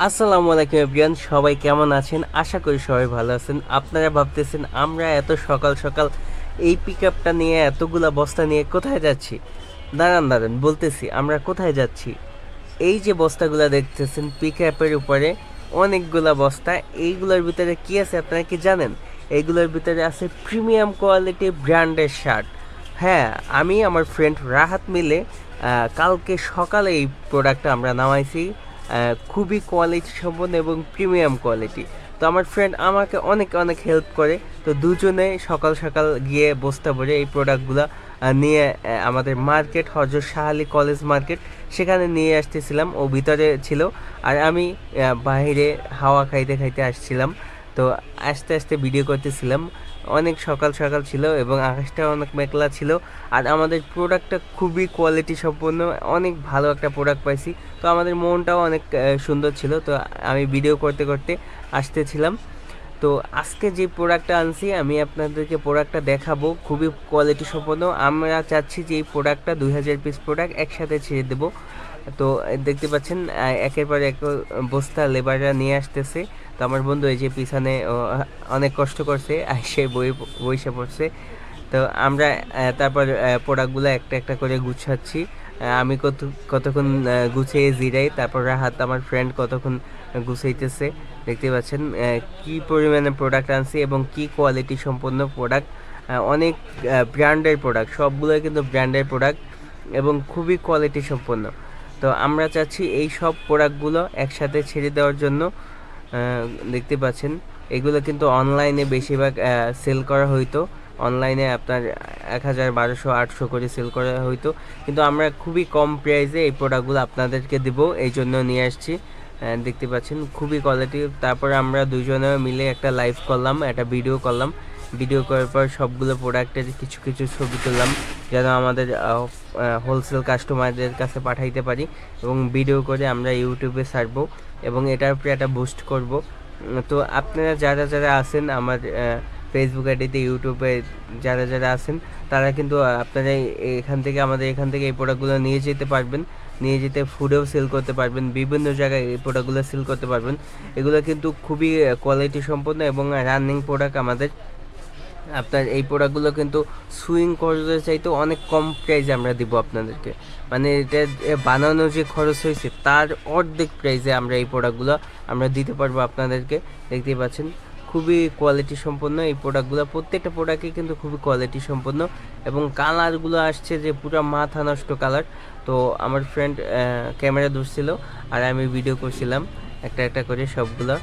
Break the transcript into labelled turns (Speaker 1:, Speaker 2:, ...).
Speaker 1: আসসালামু আলাইকুম এভরিওয়ান, সবাই কেমন আছেন? আশা করি সবাই ভালো আছেন। আপনারা ভাবতেছেন আমরা এত সকাল সকাল এই পিক আপটা নিয়ে এতগুলা বস্তা নিয়ে কোথায় যাচ্ছি। দাঁড়ান দাঁড়ান, বলতেছি আমরা কোথায় যাচ্ছি। এই যে বস্তাগুলা দেখতেছেন পিক আপের উপরে, অনেকগুলা বস্তা। এইগুলোর ভিতরে কি আছে আপনারা কি জানেন? এইগুলোর ভিতরে আছে প্রিমিয়াম কোয়ালিটি ব্র্যান্ডের শার্ট। হ্যাঁ, আমি আমার ফ্রেন্ড রাহাত মিলে কালকে সকালে এই প্রোডাক্টটা আমরা নামাইছি। খুবই কোয়ালিটি সম্পন্ন এবং প্রিমিয়াম কোয়ালিটি। তো আমার ফ্রেন্ড আমাকে অনেক অনেক হেল্প করে। তো দুজনে সকাল সকাল গিয়ে বস্তা ভরে এই প্রোডাক্টগুলো নিয়ে আমাদের মার্কেট হজরত শাহ আলী কলেজ মার্কেট সেখানে নিয়ে আসতেছিলাম। ও ভিতরে ছিল আর আমি বাইরে হাওয়া খাইতে খাইতে আসছিলাম। তো আস্তে আস্তে ভিডিও করতেছিলাম। অনেক সকাল সকাল ছিল এবং আকাশটা অনেক মেঘলা ছিল। আর আমাদের প্রোডাক্টটা খুবই কোয়ালিটি সম্পন্ন, অনেক ভালো একটা প্রোডাক্ট পাইছি। তো আমাদের মনটাও অনেক সুন্দর ছিল। তো আমি ভিডিও করতে করতে আসতেছিলাম। তো আজকে যে প্রোডাক্টটা আনছি আমি আপনাদেরকে প্রোডাক্টটা দেখাবো, খুবই কোয়ালিটি সম্পন্ন। আমরা চাচ্ছি যে এই প্রোডাক্টটা 2000 পিস প্রোডাক্ট একসাথে ছেড়ে দেবো। তো দেখতে পাচ্ছেন একের পর এক বস্তা লেবাররা নিয়ে আসতেছে। তো আমার বন্ধু এই যে পিছনে অনেক কষ্ট করছে, সে বইসে পড়ছে। তো আমরা তারপর প্রোডাক্টগুলো একটা একটা করে গুছাচ্ছি। আমি কতক্ষণ গুছিয়ে জিরাই, তারপর রাহাত আমার ফ্রেন্ড কতক্ষণ গুছাইতেছে। দেখতে পাচ্ছেন কি পরিমাণে প্রোডাক্ট আনছি এবং কি কোয়ালিটি সম্পন্ন প্রোডাক্ট। অনেক ব্র্যান্ডের প্রোডাক্ট, সবগুলোই কিন্তু ব্র্যান্ডের প্রোডাক্ট এবং খুবই কোয়ালিটি সম্পন্ন। তো আমরা চাচ্ছি এই সব প্রোডাক্টগুলো একসাথে ছেড়ে দেওয়ার জন্য। দেখতে পাচ্ছেন এগুলো কিন্তু অনলাইনে বেশিরভাগ সেল করা হইতো। অনলাইনে আপনার 1000, 1200, 800 করে সেল করা হইতো, কিন্তু আমরা খুবই কম প্রাইসে এই প্রোডাক্টগুলো আপনাদেরকে দেবো, এই জন্য নিয়ে আসছি। দেখতে পাচ্ছেন খুবই কোয়ালিটি। তারপরে আমরা দুজনে মিলে একটা লাইভ করলাম, একটা ভিডিও করলাম। ভিডিও করার পর সবগুলো প্রোডাক্টের কিছু কিছু ছবি তুললাম, যেন আমাদের হোলসেল কাস্টমারদের কাছে পাঠাইতে পারি এবং ভিডিও করে আমরা ইউটিউবে ছাড়বো এবং এটার উপরে একটা বুস্ট করব। তো আপনারা যারা যারা আছেন আমার ফেসবুক আইডিতে, ইউটিউবে যারা যারা আছেন, তারা কিন্তু আপনারা আমাদের এখান থেকে এই প্রোডাক্টগুলো নিয়ে যেতে পারবেন। নিয়ে যেতে ফুডেও সেল করতে পারবেন, বিভিন্ন জায়গায় এই প্রোডাক্টগুলো সেল করতে পারবেন। এগুলো কিন্তু খুবই কোয়ালিটি সম্পন্ন এবং রানিং প্রোডাক্ট আমাদের। আপনার এই প্রোডাক্টগুলো কিন্তু সুইং খরচের চাইতে অনেক কম প্রাইসে আমরা দিব আপনাদেরকে। মানে এটা বানানোর যে খরচ হয়েছে তার অর্ধেক প্রাইসে আমরা এই প্রোডাক্টগুলো আমরা দিতে পারবো আপনাদেরকে। দেখতেই পাচ্ছেন খুবই কোয়ালিটি সম্পন্ন এই প্রোডাক্টগুলো, প্রত্যেকটা প্রোডাক্টই কিন্তু খুবই কোয়ালিটি সম্পন্ন এবং কালারগুলো আসছে যে পুরো মাথা নষ্ট কালার। তো আমার ফ্রেন্ড ক্যামেরা ধরছিল আর আমি ভিডিও করছিলাম একটা একটা করে সবগুলো।